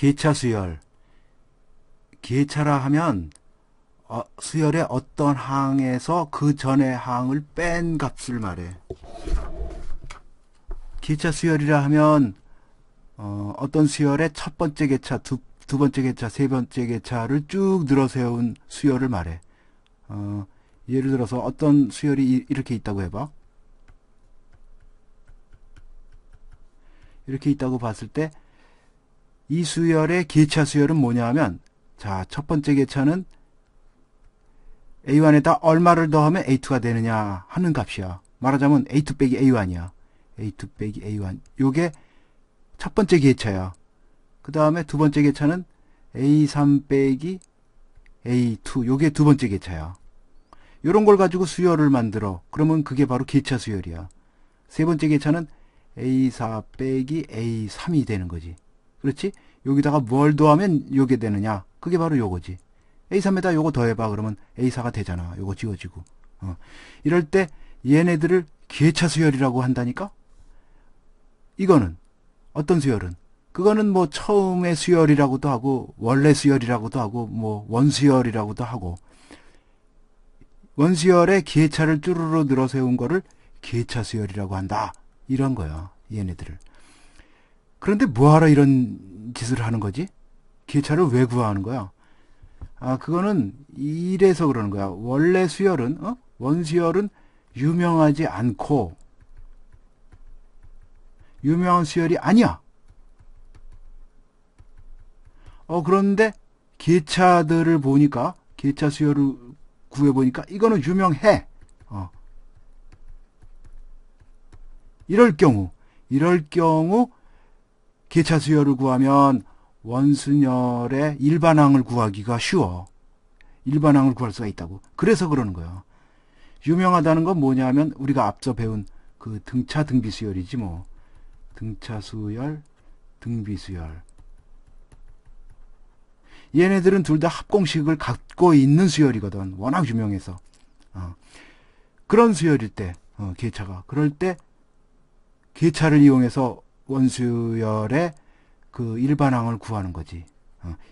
기차 수열. 기차라 하면 수열의 어떤 항에서 그 전의 항을 뺀 값을 말해. 기차 수열이라 하면 어떤 수열의 첫 번째 계차, 두 번째 계차, 세 번째 계차를 쭉 늘어세운 수열을 말해. 예를 들어서 어떤 수열이 이렇게 있다고 해봐. 이렇게 있다고 봤을 때 이 수열의 계차 수열은 뭐냐 하면, 자, 첫 번째 계차는 A1에다 얼마를 더하면 A2가 되느냐 하는 값이야. 말하자면 A2 빼기 A1이야. A2 빼기 A1. 요게 첫 번째 계차야. 그 다음에 두 번째 계차는 A3 빼기 A2. 요게 두 번째 계차야. 요런 걸 가지고 수열을 만들어. 그러면 그게 바로 계차 수열이야. 세 번째 계차는 A4 빼기 A3이 되는 거지. 그렇지? 여기다가 뭘 더하면 요게 되느냐? 그게 바로 요거지. A3에다 요거 더해봐. 그러면 A4가 되잖아. 요거 지워지고. 이럴 때 얘네들을 계차 수열이라고 한다니까? 이거는 어떤 수열은? 그거는 뭐 처음의 수열이라고도 하고 원래 수열이라고도 하고 뭐 원수열이라고도 하고, 원수열의 계차를 쭈루루 늘어세운 거를 계차 수열이라고 한다. 이런 거야. 얘네들을. 그런데 뭐하러 이런 짓을 하는 거지? 계차를 왜 구하는 거야? 그거는 이래서 그러는 거야. 원래 수열은, 원수열은 유명하지 않고, 유명한 수열이 아니야. 그런데 계차들을 보니까, 계차 수열을 구해보니까, 이거는 유명해. 이럴 경우, 계차 수열을 구하면 원수열의 일반항을 구하기가 쉬워. 일반항을 구할 수가 있다고. 그래서 그러는 거야. 유명하다는 건 뭐냐 하면 우리가 앞서 배운 그 등차 등비 수열이지 뭐. 등차 수열, 등비 수열. 얘네들은 둘 다 합공식을 갖고 있는 수열이거든. 워낙 유명해서. 그런 수열일 때, 계차가. 그럴 때 계차를 이용해서 원수열의 그 일반항을 구하는 거지.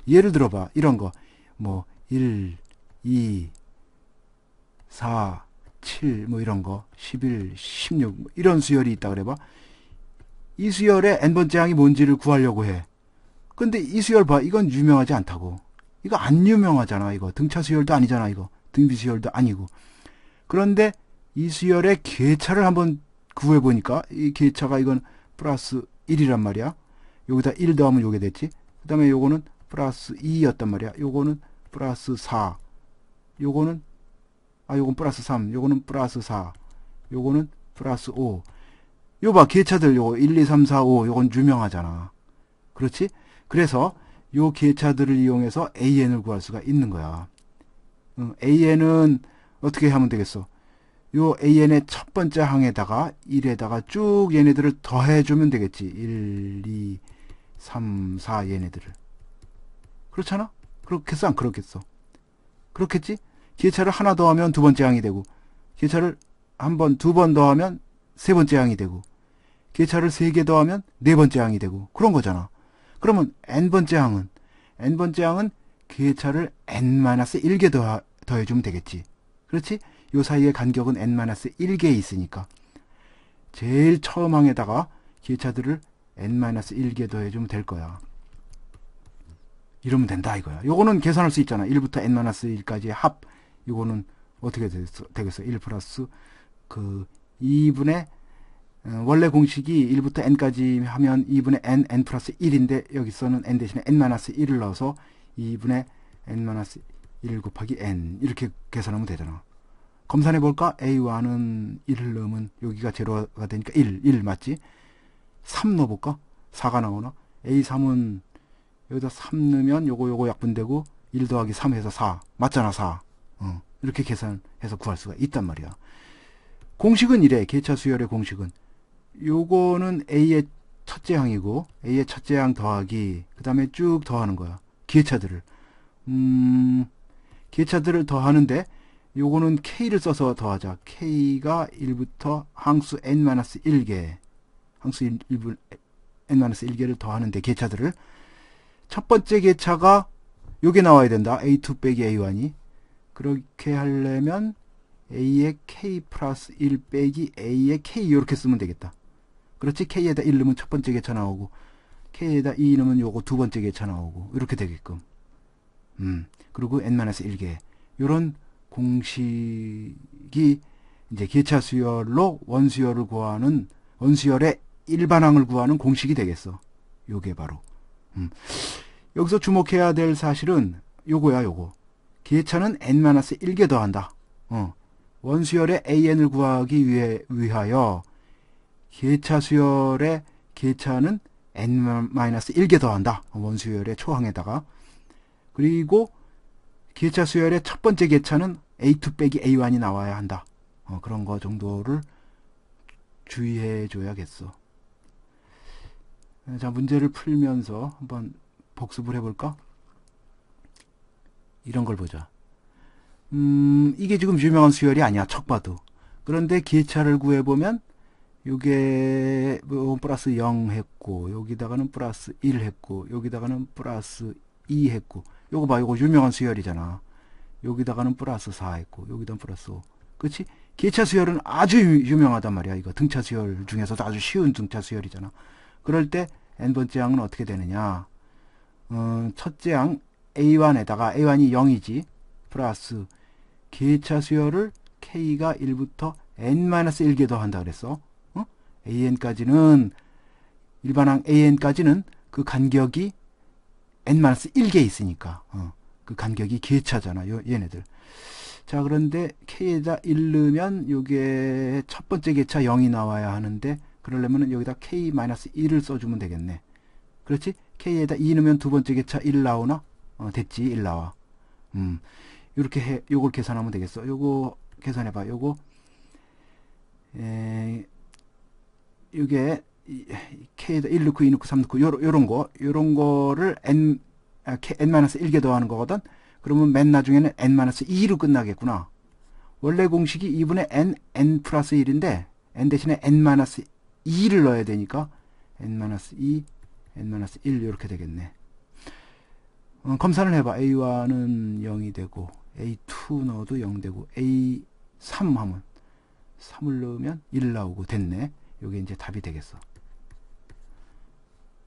예를 들어봐. 이런 거. 뭐, 1, 2, 4, 7, 뭐 이런 거. 11, 16, 뭐 이런 수열이 있다 그래봐. 이 수열의 n번째 항이 뭔지를 구하려고 해. 근데 이 수열 봐. 이건 유명하지 않다고. 이거 안 유명하잖아. 이거. 등차 수열도 아니잖아. 이거. 등비 수열도 아니고. 그런데 이 수열의 계차를 한번 구해보니까 이 계차가 이건 플러스 1이란 말이야. 여기다 1 더하면 요게 됐지. 그 다음에 요거는 플러스 2였단 말이야. 요거는 플러스 4. 요거는 요건 플러스 3. 요거는 플러스 4. 요거는 플러스 5. 요 봐. 계차들 요거 1, 2, 3, 4, 5. 요건 유명하잖아. 그렇지? 그래서 요 계차들을 이용해서 AN을 구할 수가 있는 거야. AN은 어떻게 하면 되겠어? 요 AN의 첫 번째 항에다가 1에다가 쭉 얘네들을 더해주면 되겠지. 1, 2, 3, 4 얘네들을. 그렇잖아? 그렇겠어? 안 그렇겠어? 그렇겠지? 계차를 하나 더하면 두 번째 항이 되고, 계차를 한 번, 두 번 더하면 세 번째 항이 되고, 계차를 세 개 더하면 네 번째 항이 되고, 그런 거잖아. 그러면 n번째 항은 계차를 n-1개 더해주면 되겠지. 그렇지? 요 사이의 간격은 n-1개 있으니까 제일 처음 항에다가 계차들을 n-1개 더해주면 될 거야. 이러면 된다 이거야. 요거는 계산할 수 있잖아. 1부터 n-1까지의 합. 요거는 어떻게 되겠어? 1 플러스 그 2분의 원래 공식이 1부터 n까지 하면 2분의 n 플러스 1인데 여기서는 n 대신에 n-1을 넣어서 2분의 n-1 곱하기 n 이렇게 계산하면 되잖아. 검산해볼까? A1은 1을 넣으면 여기가 제로가 되니까 1 맞지? 3 넣어볼까? 4가 나오나? A3은 여기다 3 넣으면 요거 약분되고 1 더하기 3 해서 4 맞잖아. 4 이렇게 계산해서 구할 수가 있단 말이야. 공식은 이래. 계차 수열의 공식은 요거는 A의 첫째 항이고 A의 첫째 항 더하기 그 다음에 쭉 더하는 거야. 계차들을 더하는데 요거는 K를 써서 더하자. K가 1부터 항수 n-1개 항수 1분 n-1개를 더하는데 계차들을 첫 번째 계차가 요게 나와야 된다. A2 빼기 A1이. 그렇게 하려면 A의 K 플러스 1 빼기 A의 K 이렇게 쓰면 되겠다. 그렇지? K에다 1 넣으면 첫 번째 계차 나오고 K에다 2 넣으면 요거 두 번째 계차 나오고 이렇게 되게끔. 그리고 n-1개 요런 공식이 이제 계차 수열로 원수열을 구하는 원수열의 일반항을 구하는 공식이 되겠어. 요게 바로. 여기서 주목해야 될 사실은 요거야, 요거. 계차는 n-1개 더한다. 원수열의 an을 구하기 위하여 계차 수열의 계차는 n-1개 더한다. 원수열의 초항에다가. 그리고 계차 수열의 첫 번째 계차는 A2 빼기 A1이 나와야 한다. 그런 거 정도를 주의해 줘야겠어. 자, 문제를 풀면서 한번 복습을 해볼까? 이런 걸 보자. 이게 지금 유명한 수열이 아니야, 척 봐도. 그런데 계차를 구해보면 요게 뭐 플러스 0 했고 여기다가는 플러스 1 했고 여기다가는 플러스 2 했고 요거 봐, 요거 유명한 수열이잖아. 여기다가는 플러스 4 했고 여기다는 플러스 5. 그치? 계차 수열은 아주 유명하단 말이야. 이거 등차 수열 중에서도 아주 쉬운 등차 수열이잖아. 그럴 때 n번째 항은 어떻게 되느냐? 첫째 항 A1에다가 A1이 0이지. 플러스 계차 수열을 K가 1부터 n-1개 더한다 그랬어. AN까지는 일반항 AN까지는 그 간격이 n-1개 있으니까 그 간격이 계차잖아. 얘네들. 자, 그런데 K에다 1 넣으면 요게 첫 번째 계차 0이 나와야 하는데 그러려면 여기다 K-1을 써주면 되겠네. 그렇지? K에다 2 넣으면 두 번째 계차 1 나오나? 됐지. 1 나와. 요렇게 요걸 계산하면 되겠어. 요거 계산해봐. 요거 요게 K에다 1 넣고 2 넣고 3 넣고 요런 거를 n-1개 더하는 거거든. 그러면 맨 나중에는 n-2로 끝나겠구나. 원래 공식이 2분의 n 플러스 1인데 n 대신에 n-2를 넣어야 되니까 n-2, n-1 이렇게 되겠네. 검사를 해봐. A1은 0이 되고 A2 넣어도 0 되고 A3 하면 3을 넣으면 1 나오고 됐네. 요게 이제 답이 되겠어.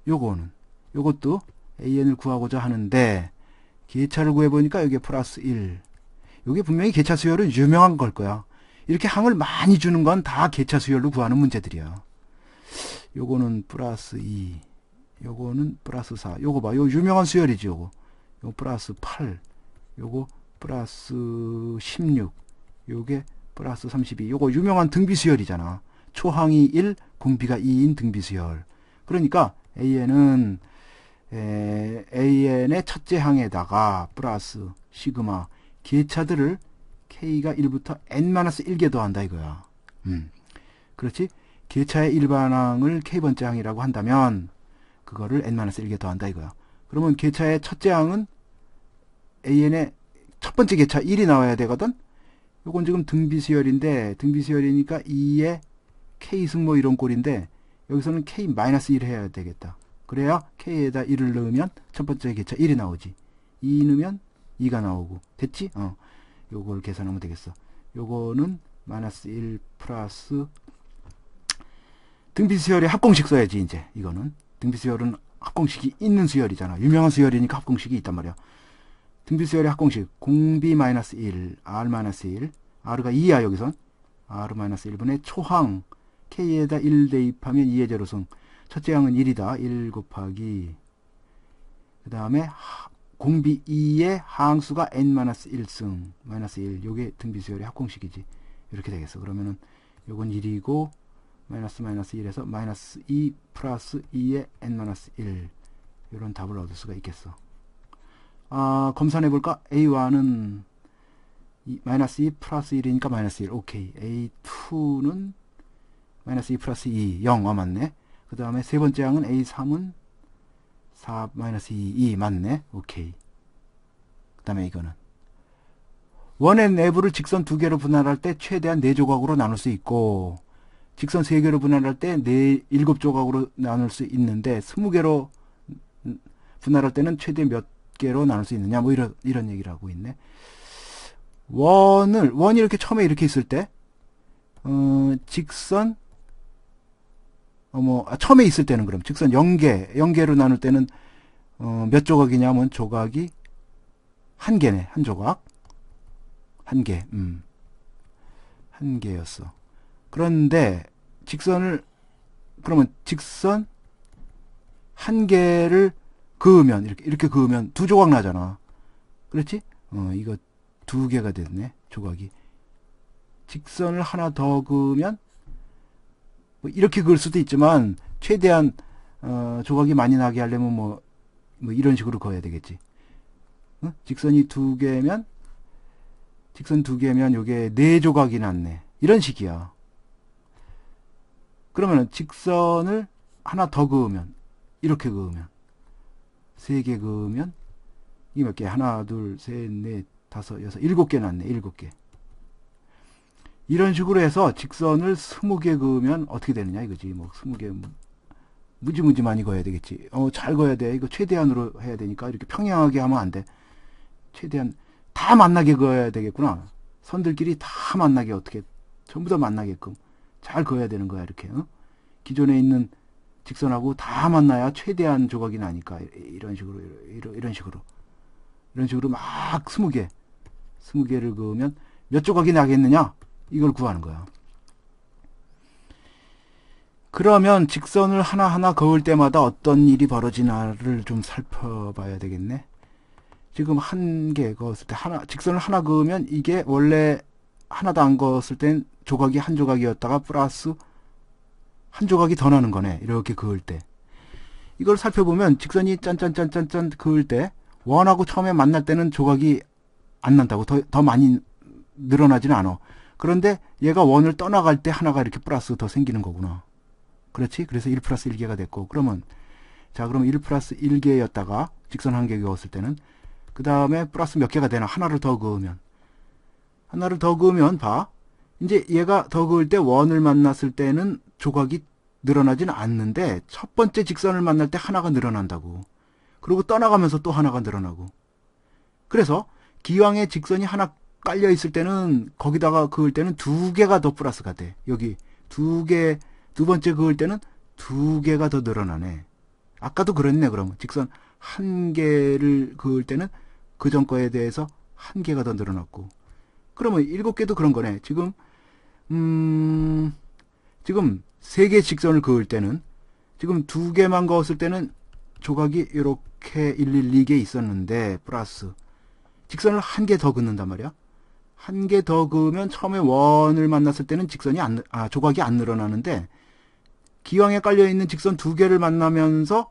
요것도 AN을 구하고자 하는데 계차를 구해보니까 여기에 플러스 1. 요게 분명히 계차 수열은 유명한 걸 거야. 이렇게 항을 많이 주는 건 다 계차 수열로 구하는 문제들이야. 요거는 플러스 2. 요거는 플러스 4. 요거 봐. 요 유명한 수열이지, 요거. 요거 플러스 8. 요거 플러스 16. 요게 플러스 32. 요거 유명한 등비 수열이잖아. 초항이 1, 공비가 2인 등비 수열. 그러니까 AN은 AN의 첫째 항에다가 플러스 시그마 계차들을 K가 1부터 n-1개 더한다 이거야. 그렇지? 계차의 일반항을 K번째 항이라고 한다면 그거를 n-1개 더한다 이거야. 그러면 계차의 첫째 항은 AN의 첫 번째 계차 1이 나와야 되거든. 요건 지금 등비수열인데 등비수열이니까 2의 K승 뭐 이런 꼴인데 여기서는 K-1 해야 되겠다. 그래야 K에다 1을 넣으면 첫 번째 계차 1이 나오지. 2 넣으면 2가 나오고. 됐지? 요걸 계산하면 되겠어. 요거는 마이너스 1 플러스 등비수열의 합공식 써야지. 이제 이거는 등비수열은 합공식이 있는 수열이잖아. 유명한 수열이니까 합공식이 있단 말이야. 등비수열의 합공식 공비 마이너스 1 R 마이너스 1 R가 2야 여기선 R 마이너스 1분의 초항 K에다 1 대입하면 2의 제로승. 첫째 항은 1이다. 1 곱하기 그 다음에 공비 2의 항수가 n-1승 마이너스 1. 요게 등비수열의 합공식이지. 이렇게 되겠어. 그러면은 요건 1이고 마이너스 1에서 마이너스 2 플러스 2의 n-1 이런 답을 얻을 수가 있겠어. 검산해 볼까? A1은 마이너스 2 플러스 1이니까 마이너스 1. 오케이. A2는 마이너스 2 플러스 2 0. 맞네. 그 다음에 세 번째 항은 A3은 4 마이너스 2 맞네. 오케이. 그 다음에 이거는 원의 내부를 직선 2개로 분할할 때 최대한 4조각으로 나눌 수 있고 직선 3개로 분할할 때 7조각으로 나눌 수 있는데 20개로 분할할 때는 최대 몇 개로 나눌 수 있느냐, 뭐 이런 얘기를 하고 있네. 원이 이렇게 처음에 이렇게 있을 때, 직선, 처음에 있을 때는 그럼 직선 0개로 나눌 때는, 몇 조각이냐면 조각이 한 개네, 한 조각. 한 개, 한 개였어. 그런데 그러면 직선 한 개를 그으면, 이렇게 그으면 두 조각 나잖아. 그렇지? 이거 두 개가 됐네, 조각이. 직선을 하나 더 그으면, 뭐 이렇게 그을 수도 있지만, 최대한, 조각이 많이 나게 하려면 뭐 이런 식으로 그어야 되겠지. 직선이 두 개면, 요게 네 조각이 났네. 이런 식이야. 그러면 직선을 하나 더 그으면, 이렇게 그으면, 세 개 그으면, 이게 몇 개? 하나, 둘, 셋, 넷, 다섯, 여섯, 일곱 개 났네. 일곱 개. 이런 식으로 해서 직선을 20개 그으면 어떻게 되느냐 이거지. 뭐 20개 무지무지 많이 그어야 되겠지. 잘 그어야 돼. 이거 최대한으로 해야 되니까 이렇게 평행하게 하면 안 돼. 최대한 다 만나게 그어야 되겠구나. 선들끼리 다 만나게 어떻게 전부 다 만나게끔 잘 그어야 되는 거야. 이렇게 기존에 있는 직선하고 다 만나야 최대한 조각이 나니까 이런 식으로 막 20개를 그으면 몇 조각이 나겠느냐 이걸 구하는 거야. 그러면 직선을 하나하나 그을 때마다 어떤 일이 벌어지나를 좀 살펴봐야 되겠네. 지금 한 개 그었을 때 직선을 하나 그으면 이게 원래 하나도 안 그었을 땐 조각이 한 조각이었다가 플러스 한 조각이 더 나는 거네. 이렇게 그을 때. 이걸 살펴보면 직선이 짠짠짠짠짠 그을 때 원하고 처음에 만날 때는 조각이 안 난다고. 더 많이 늘어나지는 않아. 그런데 얘가 원을 떠나갈 때 하나가 이렇게 플러스 더 생기는 거구나. 그렇지? 그래서 1 플러스 1개가 됐고, 그럼 1 플러스 1개였다가 직선 한 개 그었을 때는 그 다음에 플러스 몇 개가 되나? 하나를 더 그으면 봐. 이제 얘가 더 그을 때 원을 만났을 때는 조각이 늘어나지는 않는데 첫 번째 직선을 만날 때 하나가 늘어난다고. 그리고 떠나가면서 또 하나가 늘어나고. 그래서 기왕에 직선이 하나 깔려 있을 때는 거기다가 그을 때는 두 개가 더 플러스가 돼. 여기 두 번째 그을 때는 두 개가 더 늘어나네. 아까도 그랬네. 그러면 직선 한 개를 그을 때는 그 전 거에 대해서 한 개가 더 늘어났고. 그러면 7개도 그런 거네. 지금 세 개 직선을 그을 때는 지금 두 개만 그었을 때는 조각이 이렇게 112개 있었는데 플러스 직선을 한 개 더 긋는단 말이야. 한 개 더 그으면 처음에 원을 만났을 때는 조각이 안 늘어나는데 기왕에 깔려있는 직선 두 개를 만나면서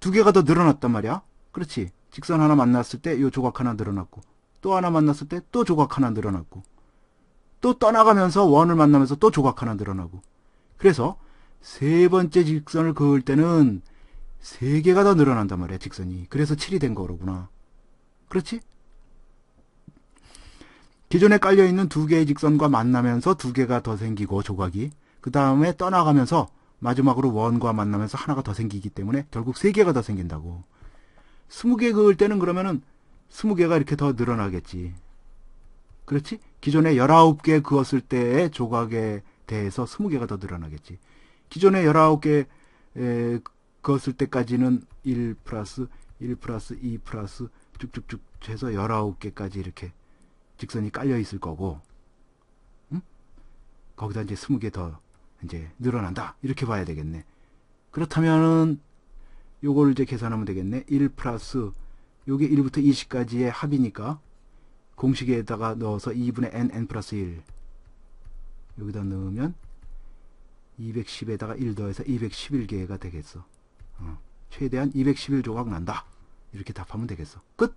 두 개가 더 늘어났단 말이야. 그렇지. 직선 하나 만났을 때 이 조각 하나 늘어났고 또 하나 만났을 때 또 조각 하나 늘어났고 또 떠나가면서 원을 만나면서 또 조각 하나 늘어나고. 그래서 세 번째 직선을 그을 때는 세 개가 더 늘어난단 말이야. 직선이. 그래서 7이 된 거로구나. 그렇지? 기존에 깔려있는 두 개의 직선과 만나면서 두 개가 더 생기고 조각이 그 다음에 떠나가면서 마지막으로 원과 만나면서 하나가 더 생기기 때문에 결국 세 개가 더 생긴다고. 20개 그을 때는 그러면은 20개가 이렇게 더 늘어나겠지. 그렇지? 기존에 19개 그었을 때의 조각에 대해서 20개가 더 늘어나겠지. 기존에 19개 그었을 때까지는 1 플러스 2 플러스 쭉쭉쭉 해서 19개까지 이렇게 직선이 깔려 있을 거고, 거기다 이제 20개 더 이제 늘어난다. 이렇게 봐야 되겠네. 그렇다면은 요걸 이제 계산하면 되겠네. 1 플러스 요게 1부터 20까지의 합이니까 공식에다가 넣어서 2분의 n 플러스 1 여기다 넣으면 210에다가 1 더해서 211개가 되겠어. 최대한 211조각 난다. 이렇게 답하면 되겠어. 끝.